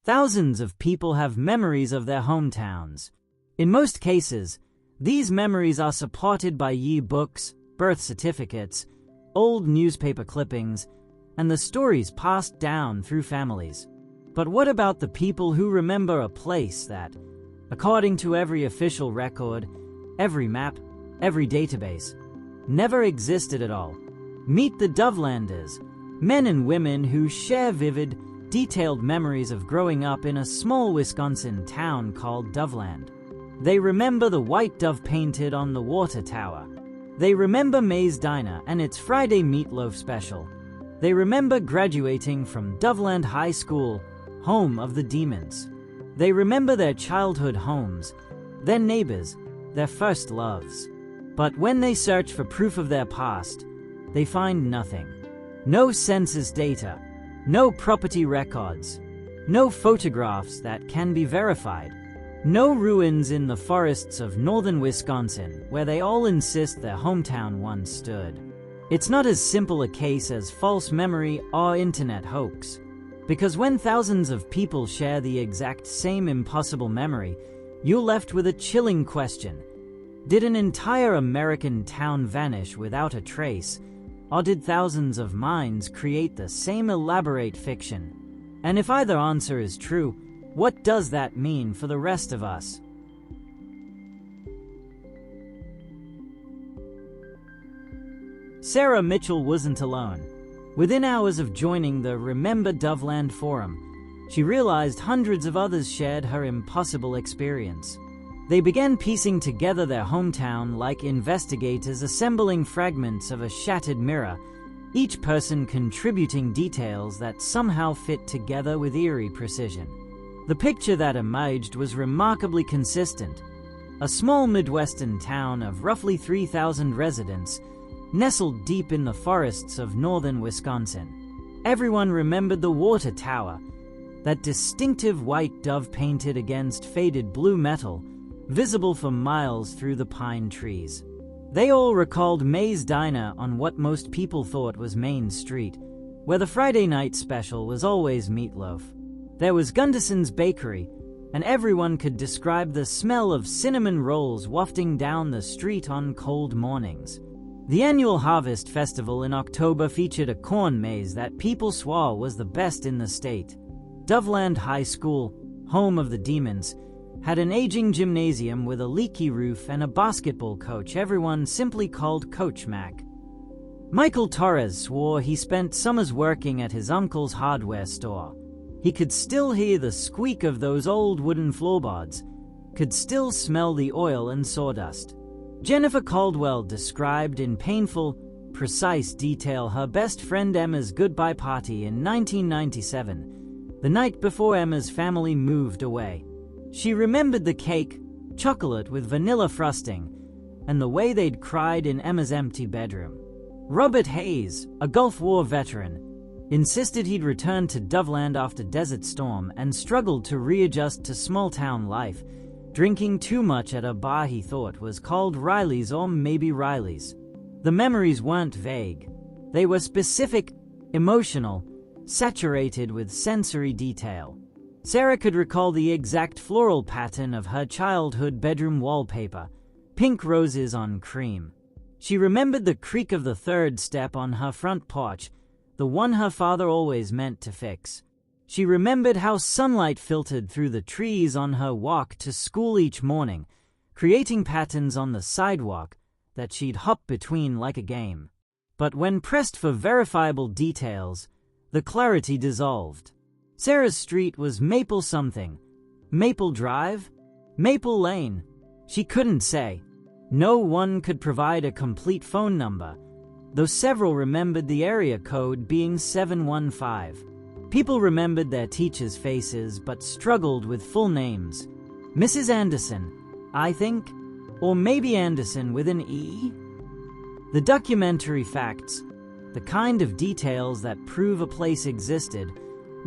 Thousands of people have memories of their hometowns. In most cases, these memories are supported by yearbooks, birth certificates, old newspaper clippings, and the stories passed down through families. But what about the people who remember a place that, according to every official record, every map, every database, never existed at all? Meet the Dovelanders, men and women who share vivid, detailed memories of growing up in a small Wisconsin town called Doveland. They remember the white dove painted on the water tower. They remember May's Diner and its Friday meatloaf special. They remember graduating from Doveland High School, home of the demons. They remember their childhood homes, their neighbors, their first loves. But when they search for proof of their past, they find nothing. No census data, no property records, no photographs that can be verified, no ruins in the forests of northern Wisconsin where they all insist their hometown once stood. It's not as simple a case as false memory or internet hoax. Because when thousands of people share the exact same impossible memory, you're left with a chilling question. Did an entire American town vanish without a trace, or did thousands of minds create the same elaborate fiction? And if either answer is true, what does that mean for the rest of us? Sarah Mitchell wasn't alone. Within hours of joining the Remember Doveland forum, she realized hundreds of others shared her impossible experience. They began piecing together their hometown like investigators assembling fragments of a shattered mirror, each person contributing details that somehow fit together with eerie precision. The picture that emerged was remarkably consistent. A small Midwestern town of roughly 3,000 residents, nestled deep in the forests of northern Wisconsin. Everyone remembered the water tower, that distinctive white dove painted against faded blue metal, visible for miles through the pine trees. They all recalled May's Diner on what most people thought was Main Street, where the Friday night special was always meatloaf. There was Gunderson's Bakery, and everyone could describe the smell of cinnamon rolls wafting down the street on cold mornings. The annual Harvest Festival in October featured a corn maze that people swore was the best in the state. Doveland High School, home of the demons, had an aging gymnasium with a leaky roof and a basketball coach everyone simply called Coach Mac. Michael Torres swore he spent summers working at his uncle's hardware store. He could still hear the squeak of those old wooden floorboards, could still smell the oil and sawdust. Jennifer Caldwell described in painful, precise detail her best friend Emma's goodbye party in 1997, the night before Emma's family moved away. She remembered the cake, chocolate with vanilla frosting, and the way they'd cried in Emma's empty bedroom. Robert Hayes, a Gulf War veteran, insisted he'd returned to Doveland after Desert Storm and struggled to readjust to small-town life, drinking too much at a bar he thought was called Riley's or maybe Riley's. The memories weren't vague. They were specific, emotional, saturated with sensory detail. Sarah could recall the exact floral pattern of her childhood bedroom wallpaper, pink roses on cream. She remembered the creak of the third step on her front porch, the one her father always meant to fix. She remembered how sunlight filtered through the trees on her walk to school each morning, creating patterns on the sidewalk that she'd hop between like a game. But when pressed for verifiable details, the clarity dissolved. Sarah's street was Maple something. Maple Drive? Maple Lane? She couldn't say. No one could provide a complete phone number, though several remembered the area code being 715. People remembered their teachers' faces but struggled with full names. Mrs. Anderson, I think, or maybe Anderson with an E? The documentary facts, the kind of details that prove a place existed,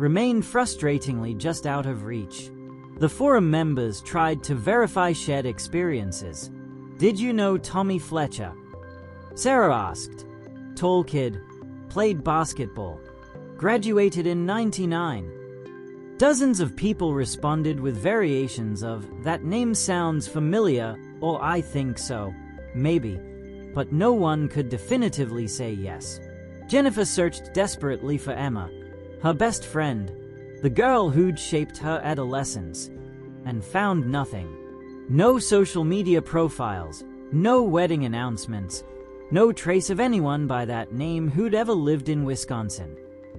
remained frustratingly just out of reach. The forum members tried to verify shared experiences. Did you know Tommy Fletcher? Sarah asked. Tall kid, played basketball, graduated in '99. Dozens of people responded with variations of "that name sounds familiar" or "I think so, maybe," but no one could definitively say yes. Jennifer searched desperately for Emma, her best friend, the girl who'd shaped her adolescence, and found nothing. No social media profiles, no wedding announcements, no trace of anyone by that name who'd ever lived in Wisconsin.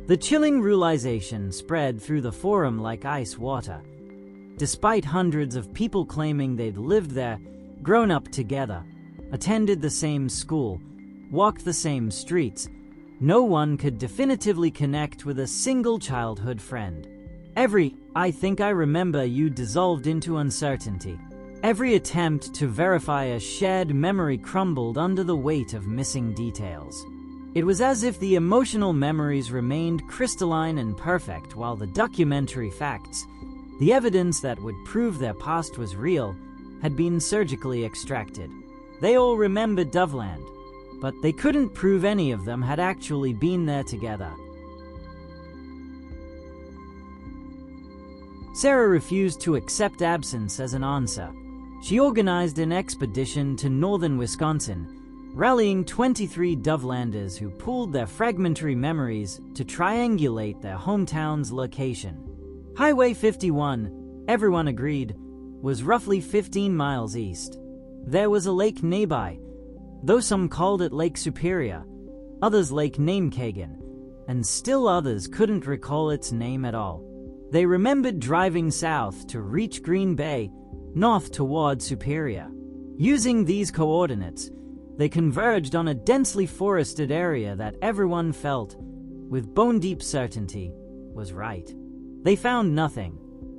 The chilling realization spread through the forum like ice water. Despite hundreds of people claiming they'd lived there, grown up together, attended the same school, walked the same streets, no one could definitively connect with a single childhood friend. Every "I think I remember you" dissolved into uncertainty. Every attempt to verify a shared memory crumbled under the weight of missing details. It was as if the emotional memories remained crystalline and perfect, while the documentary facts, the evidence that would prove their past was real, had been surgically extracted. They all remembered Doveland, but they couldn't prove any of them had actually been there together. Sarah refused to accept absence as an answer. She organized an expedition to northern Wisconsin, rallying 23 Dovelanders who pooled their fragmentary memories to triangulate their hometown's location. Highway 51, everyone agreed, was roughly 15 miles east. There was a lake nearby, though some called it Lake Superior, others Lake Namekagon, and still others couldn't recall its name at all. They remembered driving south to reach Green Bay, north toward Superior. Using these coordinates, they converged on a densely forested area that everyone felt, with bone-deep certainty, was right. They found nothing.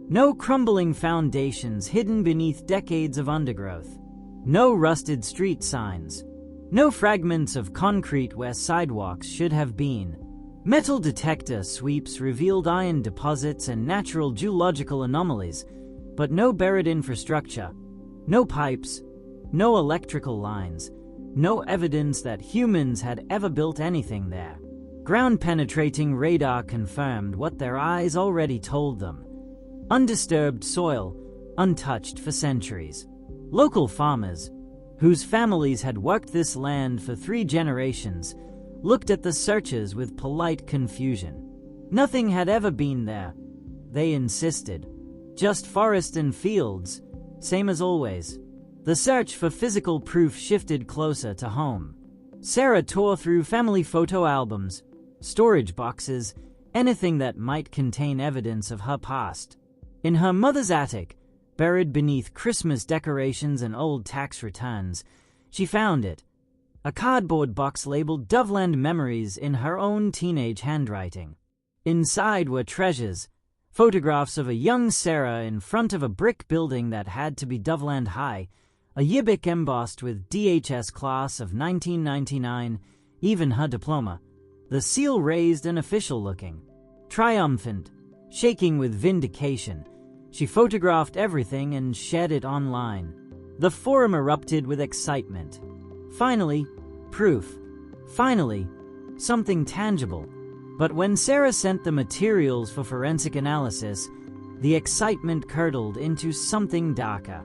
No crumbling foundations hidden beneath decades of undergrowth. No rusted street signs. No fragments of concrete where sidewalks should have been. Metal detector sweeps revealed iron deposits and natural geological anomalies, but no buried infrastructure, no pipes, no electrical lines, no evidence that humans had ever built anything there. Ground-penetrating radar confirmed what their eyes already told them. Undisturbed soil, untouched for centuries. Local farmers, whose families had worked this land for 3 generations, looked at the searchers with polite confusion. Nothing had ever been there, they insisted. Just forest and fields, same as always. The search for physical proof shifted closer to home. Sarah tore through family photo albums, storage boxes, anything that might contain evidence of her past. In her mother's attic, buried beneath Christmas decorations and old tax returns, she found it. A cardboard box labeled Doveland Memories in her own teenage handwriting. Inside were treasures, photographs of a young Sarah in front of a brick building that had to be Doveland High, a yearbook embossed with DHS class of 1999, even her diploma. The seal raised and official looking. Triumphant, shaking with vindication, she photographed everything and shared it online. The forum erupted with excitement. Finally, proof. Finally, something tangible. But when Sarah sent the materials for forensic analysis, the excitement curdled into something darker.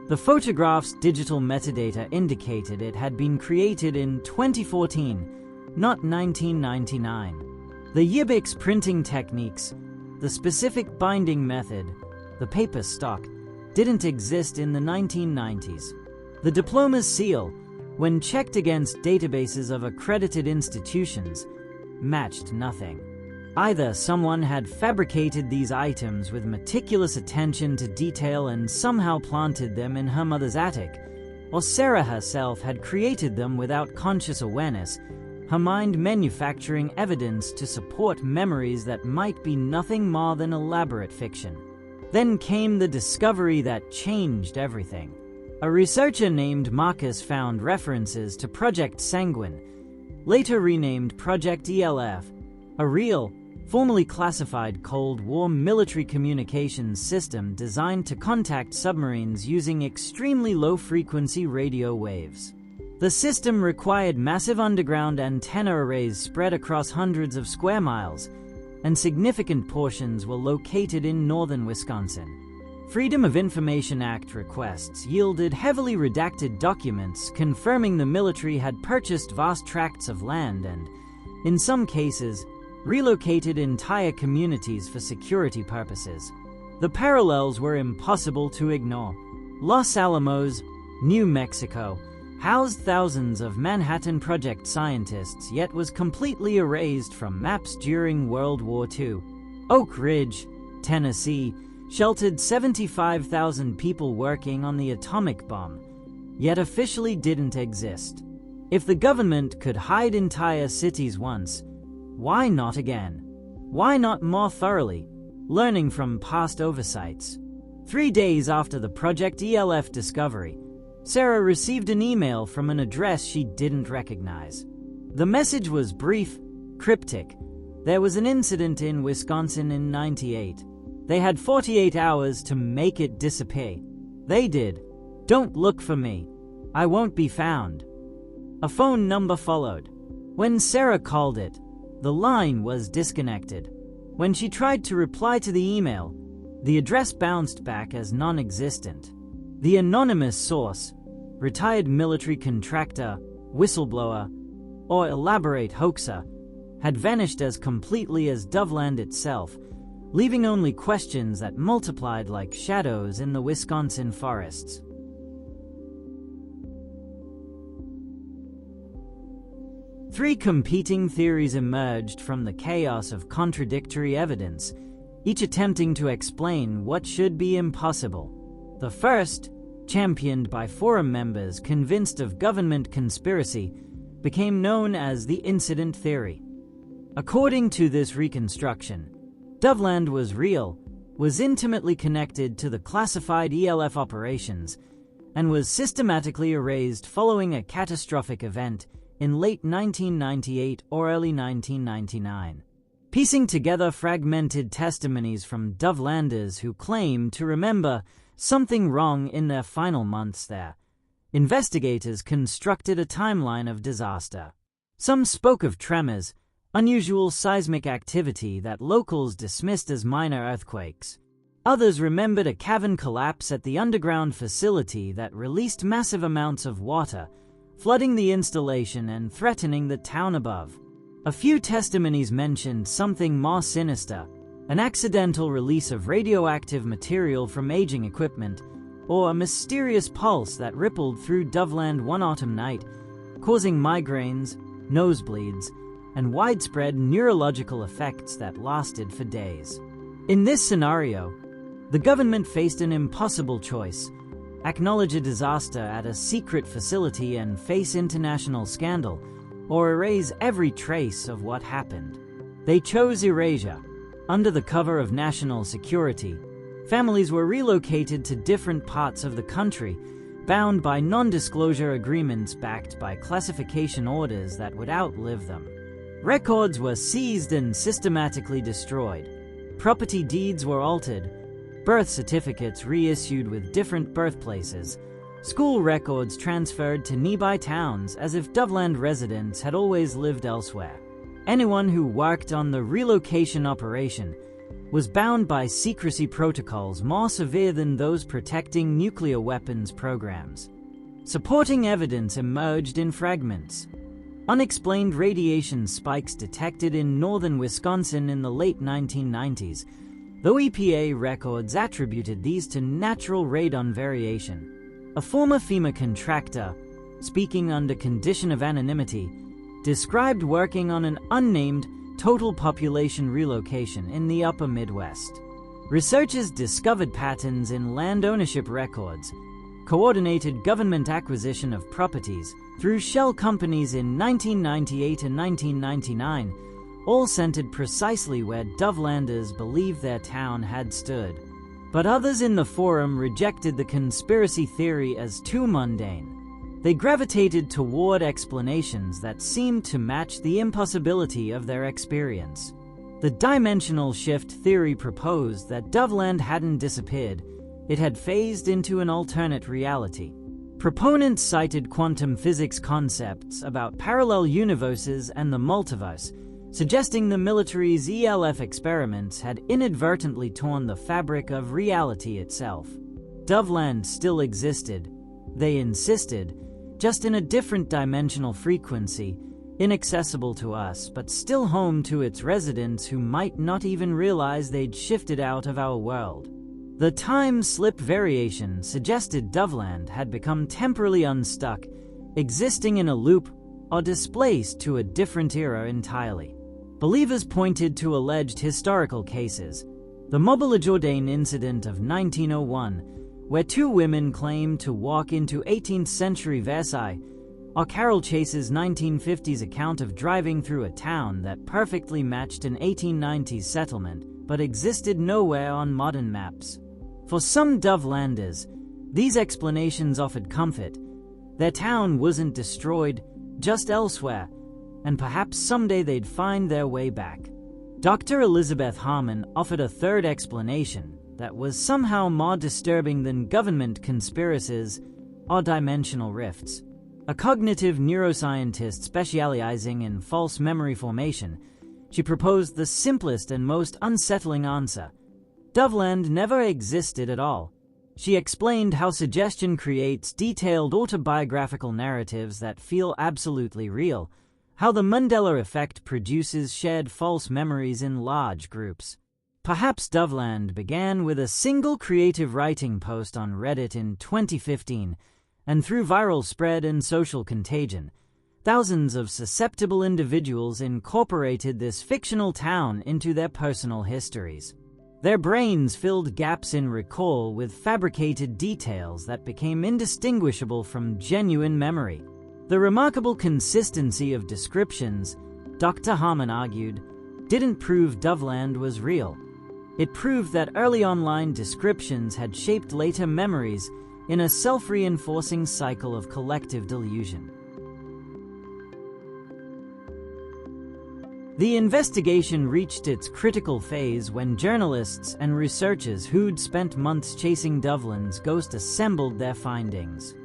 The photograph's digital metadata indicated it had been created in 2014, not 1999. The yearbook's printing techniques, the specific binding method, the paper stock, didn't exist in the 1990s. The diploma's seal, when checked against databases of accredited institutions, matched nothing. Either someone had fabricated these items with meticulous attention to detail and somehow planted them in her mother's attic, or Sarah herself had created them without conscious awareness, her mind manufacturing evidence to support memories that might be nothing more than elaborate fiction. Then came the discovery that changed everything. A researcher named Marcus found references to Project Sanguine, later renamed Project ELF, a real, formally classified Cold War military communications system designed to contact submarines using extremely low-frequency radio waves. The system required massive underground antenna arrays spread across hundreds of square miles, and significant portions were located in northern Wisconsin. Freedom of Information Act requests yielded heavily redacted documents confirming the military had purchased vast tracts of land and, in some cases, relocated entire communities for security purposes. The parallels were impossible to ignore. Los Alamos, New Mexico, housed thousands of Manhattan Project scientists yet was completely erased from maps during World War II. Oak Ridge, Tennessee, sheltered 75,000 people working on the atomic bomb, yet officially didn't exist. If the government could hide entire cities once, why not again? Why not more thoroughly, learning from past oversights? 3 days after the Project ELF discovery, Sarah received an email from an address she didn't recognize. The message was brief, cryptic. There was an incident in Wisconsin in '98. They had 48 hours to make it disappear. They did. Don't look for me. I won't be found. A phone number followed. When Sarah called it, the line was disconnected. When she tried to reply to the email, the address bounced back as non-existent. The anonymous source, retired military contractor, whistleblower, or elaborate hoaxer, had vanished as completely as Doveland itself, leaving only questions that multiplied like shadows in the Wisconsin forests. Three competing theories emerged from the chaos of contradictory evidence, each attempting to explain what should be impossible. The first, championed by forum members convinced of government conspiracy, became known as the incident theory. According to this reconstruction, Doveland was real, was intimately connected to the classified ELF operations, and was systematically erased following a catastrophic event in late 1998 or early 1999. Piecing together fragmented testimonies from Dovelanders who claim to remember something wrong in their final months there, investigators constructed a timeline of disaster. Some spoke of tremors, unusual seismic activity that locals dismissed as minor earthquakes. Others remembered a cavern collapse at the underground facility that released massive amounts of water, flooding the installation and threatening the town above. A few testimonies mentioned something more sinister, an accidental release of radioactive material from aging equipment, or a mysterious pulse that rippled through Doveland one autumn night, causing migraines, nosebleeds, and widespread neurological effects that lasted for days. In this scenario, the government faced an impossible choice: acknowledge a disaster at a secret facility and face international scandal, or erase every trace of what happened. They chose erasure. Under the cover of national security, families were relocated to different parts of the country, bound by non-disclosure agreements backed by classification orders that would outlive them. Records were seized and systematically destroyed. Property deeds were altered, birth certificates reissued with different birthplaces, school records transferred to nearby towns as if Doveland residents had always lived elsewhere. Anyone who worked on the relocation operation was bound by secrecy protocols more severe than those protecting nuclear weapons programs. Supporting evidence emerged in fragments. Unexplained radiation spikes detected in northern Wisconsin in the late 1990s, though EPA records attributed these to natural radon variation. A former FEMA contractor, speaking under condition of anonymity, described working on an unnamed total population relocation in the upper Midwest. Researchers discovered patterns in land ownership records, coordinated government acquisition of properties through shell companies in 1998 and 1999, all centered precisely where Dovelanders believed their town had stood. But others in the forum rejected the conspiracy theory as too mundane. They gravitated toward explanations that seemed to match the impossibility of their experience. The dimensional shift theory proposed that Doveland hadn't disappeared, it had phased into an alternate reality. Proponents cited quantum physics concepts about parallel universes and the multiverse, suggesting the military's ELF experiments had inadvertently torn the fabric of reality itself. Doveland still existed, they insisted, just in a different dimensional frequency, inaccessible to us, but still home to its residents who might not even realize they'd shifted out of our world. The time slip variation suggested Doveland had become temporarily unstuck, existing in a loop or displaced to a different era entirely. Believers pointed to alleged historical cases. The Mobile Jourdain incident of 1901, where two women claimed to walk into 18th century Versailles, or Carol Chase's 1950s account of driving through a town that perfectly matched an 1890s settlement but existed nowhere on modern maps. For some Dovelanders, these explanations offered comfort. Their town wasn't destroyed, just elsewhere, and perhaps someday they'd find their way back. Dr. Elizabeth Harmon offered a third explanation that was somehow more disturbing than government conspiracies or dimensional rifts. A cognitive neuroscientist specializing in false memory formation, she proposed the simplest and most unsettling answer. Doveland never existed at all. She explained how suggestion creates detailed autobiographical narratives that feel absolutely real, how the Mandela Effect produces shared false memories in large groups. Perhaps Doveland began with a single creative writing post on Reddit in 2015, and through viral spread and social contagion, thousands of susceptible individuals incorporated this fictional town into their personal histories. Their brains filled gaps in recall with fabricated details that became indistinguishable from genuine memory. The remarkable consistency of descriptions, Dr. Harmon argued, didn't prove Doveland was real. It proved that early online descriptions had shaped later memories in a self-reinforcing cycle of collective delusion. The investigation reached its critical phase when journalists and researchers who'd spent months chasing Doveland's ghost assembled their findings.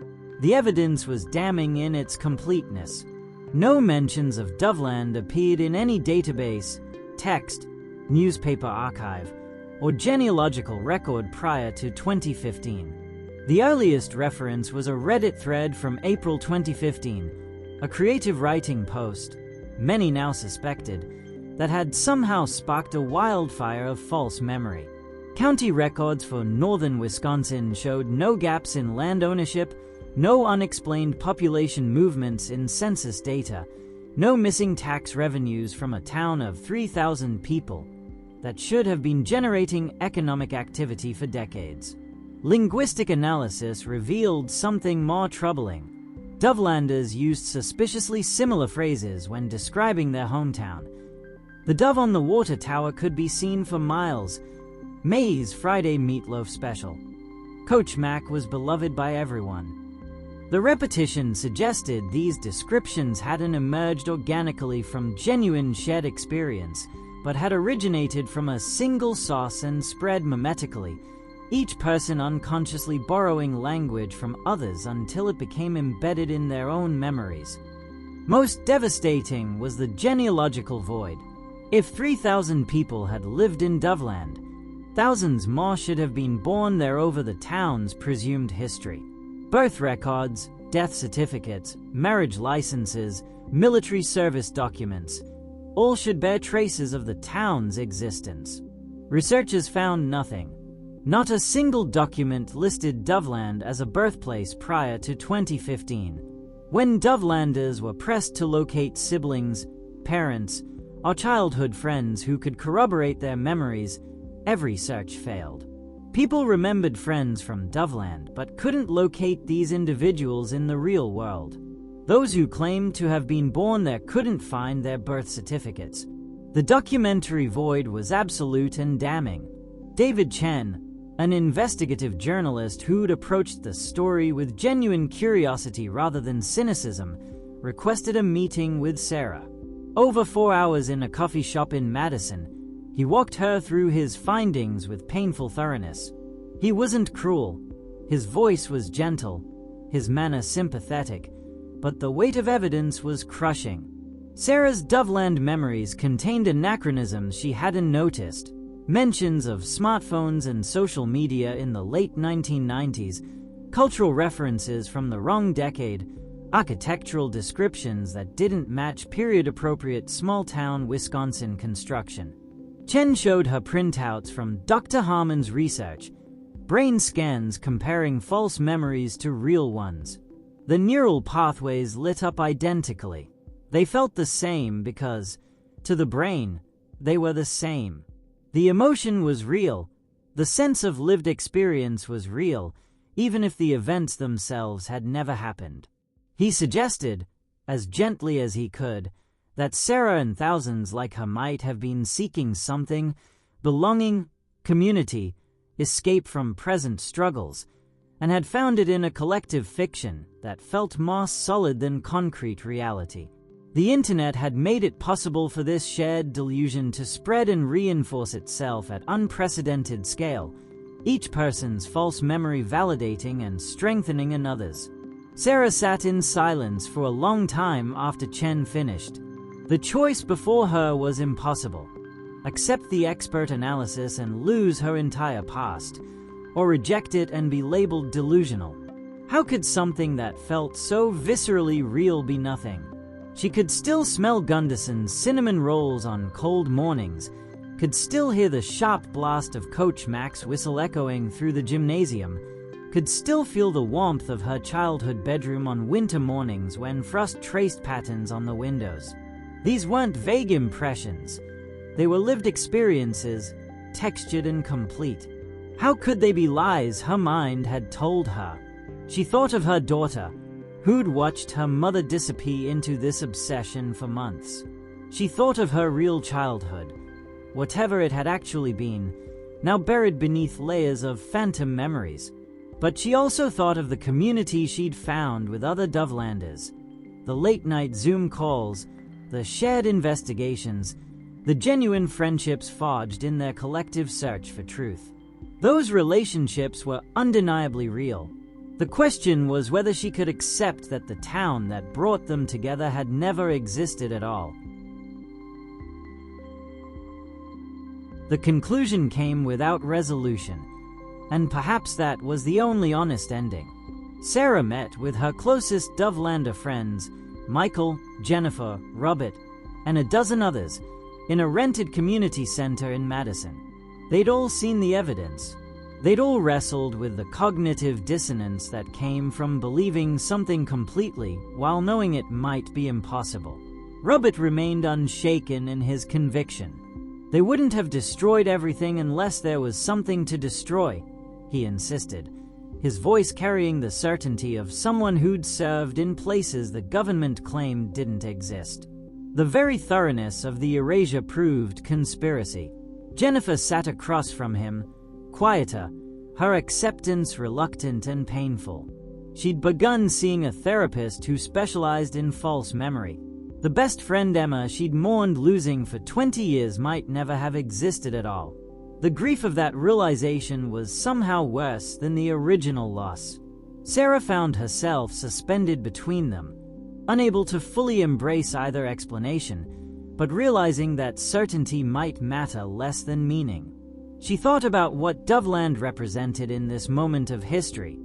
The evidence was damning in its completeness. No mentions of Doveland appeared in any database, text, newspaper archive, or genealogical record prior to 2015. The earliest reference was a Reddit thread from April 2015, a creative writing post, many now suspected, that had somehow sparked a wildfire of false memory. County records for northern Wisconsin showed no gaps in land ownership, no unexplained population movements in census data, no missing tax revenues from a town of 3,000 people that should have been generating economic activity for decades. Linguistic analysis revealed something more troubling. Dovelanders used suspiciously similar phrases when describing their hometown. The dove on the water tower could be seen for miles. May's Friday meatloaf special. Coach Mac was beloved by everyone. The repetition suggested these descriptions hadn't emerged organically from genuine shared experience, but had originated from a single source and spread mimetically, each person unconsciously borrowing language from others until it became embedded in their own memories. Most devastating was the genealogical void. If 3,000 people had lived in Doveland, thousands more should have been born there over the town's presumed history. Birth records, death certificates, marriage licenses, military service documents, all should bear traces of the town's existence. Researchers found nothing. Not a single document listed Doveland as a birthplace prior to 2015. When Dovelanders were pressed to locate siblings, parents, or childhood friends who could corroborate their memories, every search failed. People remembered friends from Doveland but couldn't locate these individuals in the real world. Those who claimed to have been born there couldn't find their birth certificates. The documentary void was absolute and damning. David Chen, an investigative journalist who'd approached the story with genuine curiosity rather than cynicism, requested a meeting with Sarah. Over 4 hours in a coffee shop in Madison, he walked her through his findings with painful thoroughness. He wasn't cruel. His voice was gentle, his manner sympathetic, but the weight of evidence was crushing. Sarah's Doveland memories contained anachronisms she hadn't noticed. Mentions of smartphones and social media in the late 1990s, cultural references from the wrong decade, architectural descriptions that didn't match period-appropriate small-town Wisconsin construction. Chen showed her printouts from Dr. Harmon's research, brain scans comparing false memories to real ones. The neural pathways lit up identically. They felt the same because, to the brain, they were the same. The emotion was real. The sense of lived experience was real, even if the events themselves had never happened. He suggested, as gently as he could, that Sarah and thousands like her might have been seeking something, belonging, community, escape from present struggles, and had found it in a collective fiction that felt more solid than concrete reality. The internet had made it possible for this shared delusion to spread and reinforce itself at unprecedented scale, each person's false memory validating and strengthening another's. Sarah sat in silence for a long time after Chen finished. The choice before her was impossible. Accept the expert analysis and lose her entire past, or reject it and be labeled delusional. How could something that felt so viscerally real be nothing? She could still smell Gunderson's cinnamon rolls on cold mornings, could still hear the sharp blast of Coach Mac's whistle echoing through the gymnasium, could still feel the warmth of her childhood bedroom on winter mornings when frost traced patterns on the windows. These weren't vague impressions. They were lived experiences, textured and complete. How could they be lies her mind had told her? She thought of her daughter, who'd watched her mother disappear into this obsession for months. She thought of her real childhood, whatever it had actually been, now buried beneath layers of phantom memories. But she also thought of the community she'd found with other Dovelanders, the late-night Zoom calls, the shared investigations, the genuine friendships forged in their collective search for truth. Those relationships were undeniably real. The question was whether she could accept that the town that brought them together had never existed at all. The conclusion came without resolution, and perhaps that was the only honest ending. Sarah met with her closest Dovelander friends, Michael, Jennifer, Robert, and a dozen others, in a rented community center in Madison. They'd all seen the evidence. They'd all wrestled with the cognitive dissonance that came from believing something completely while knowing it might be impossible. Robert remained unshaken in his conviction. They wouldn't have destroyed everything unless there was something to destroy, he insisted, his voice carrying the certainty of someone who'd served in places the government claimed didn't exist. The very thoroughness of the erasure proved conspiracy. Jennifer sat across from him, quieter, her acceptance reluctant and painful. She'd begun seeing a therapist who specialized in false memory. The best friend Emma she'd mourned losing for 20 years might never have existed at all. The grief of that realization was somehow worse than the original loss. Sarah found herself suspended between them, unable to fully embrace either explanation, but realizing that certainty might matter less than meaning. She thought about what Doveland represented in this moment of history,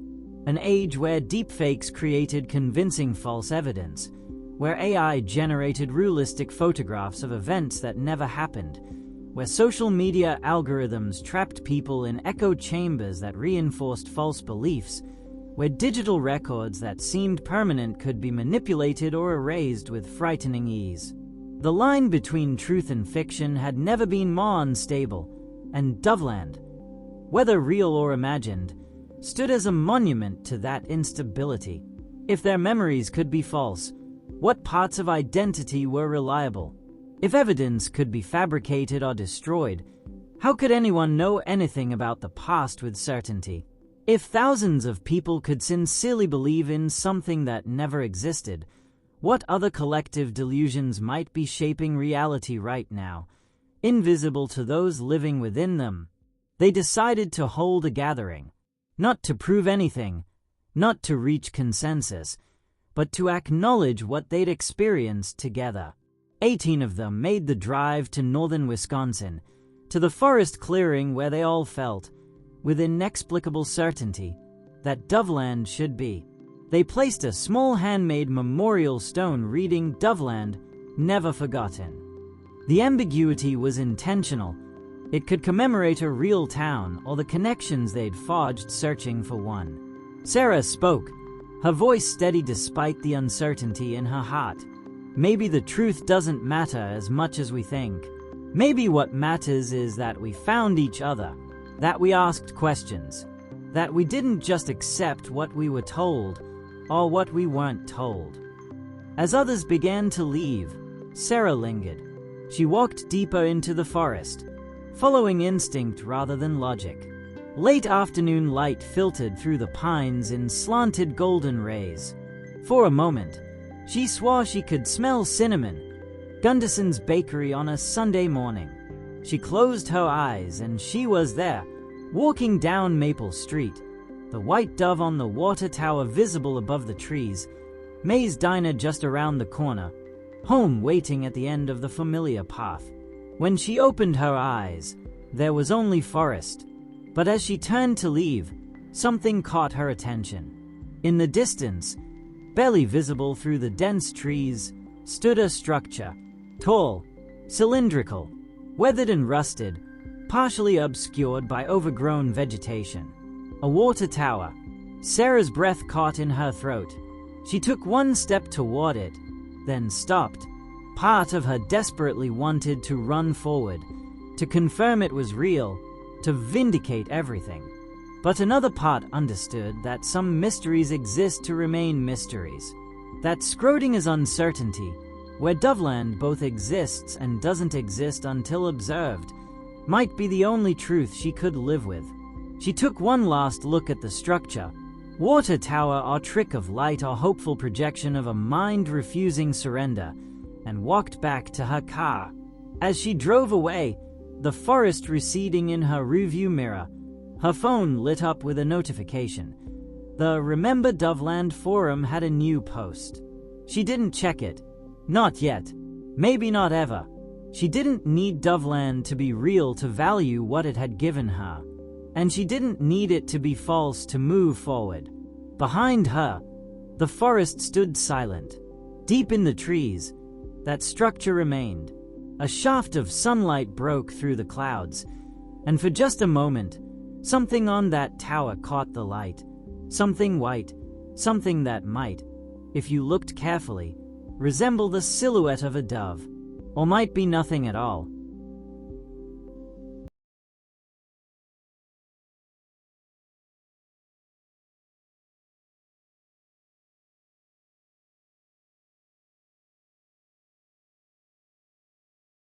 an age where deepfakes created convincing false evidence, where AI generated realistic photographs of events that never happened, where social media algorithms trapped people in echo chambers that reinforced false beliefs, where digital records that seemed permanent could be manipulated or erased with frightening ease. The line between truth and fiction had never been more unstable, and Doveland, whether real or imagined, stood as a monument to that instability. If their memories could be false, what parts of identity were reliable? If evidence could be fabricated or destroyed, how could anyone know anything about the past with certainty? If thousands of people could sincerely believe in something that never existed, what other collective delusions might be shaping reality right now, invisible to those living within them? They decided to hold a gathering, not to prove anything, not to reach consensus, but to acknowledge what they'd experienced together. 18 of them made the drive to northern Wisconsin, to the forest clearing where they all felt, with inexplicable certainty, that Doveland should be. They placed a small handmade memorial stone reading "Doveland, never forgotten." The ambiguity was intentional. It could commemorate a real town or the connections they'd forged searching for one. Sarah spoke, her voice steady despite the uncertainty in her heart. Maybe the truth doesn't matter as much as we think. Maybe what matters is that we found each other, that we asked questions, that we didn't just accept what we were told or what we weren't told. As others began to leave, Sarah lingered. She walked deeper into the forest, following instinct rather than logic. Late afternoon light filtered through the pines in slanted golden rays. For a moment, she swore she could smell cinnamon, Gunderson's bakery on a Sunday morning. She closed her eyes and she was there, walking down Maple Street, the white dove on the water tower visible above the trees, May's diner just around the corner, home waiting at the end of the familiar path. When she opened her eyes, there was only forest. But as she turned to leave, something caught her attention. In the distance, barely visible through the dense trees, stood a structure, tall, cylindrical, weathered and rusted, partially obscured by overgrown vegetation. A water tower. Sarah's breath caught in her throat. She took one step toward it, then stopped. Part of her desperately wanted to run forward, to confirm it was real, to vindicate everything. But another part understood that some mysteries exist to remain mysteries. That Scroding is uncertainty, where Doveland both exists and doesn't exist until observed, might be the only truth she could live with. She took one last look at the structure, water tower or trick of light or hopeful projection of a mind refusing surrender, and walked back to her car. As she drove away, the forest receding in her rearview mirror, her phone lit up with a notification. The Remember Doveland forum had a new post. She didn't check it. Not yet. Maybe not ever. She didn't need Doveland to be real to value what it had given her. And she didn't need it to be false to move forward. Behind her, the forest stood silent. Deep in the trees, that structure remained. A shaft of sunlight broke through the clouds, and for just a moment, something on that tower caught the light. Something white, something that might, if you looked carefully, resemble the silhouette of a dove, or might be nothing at all.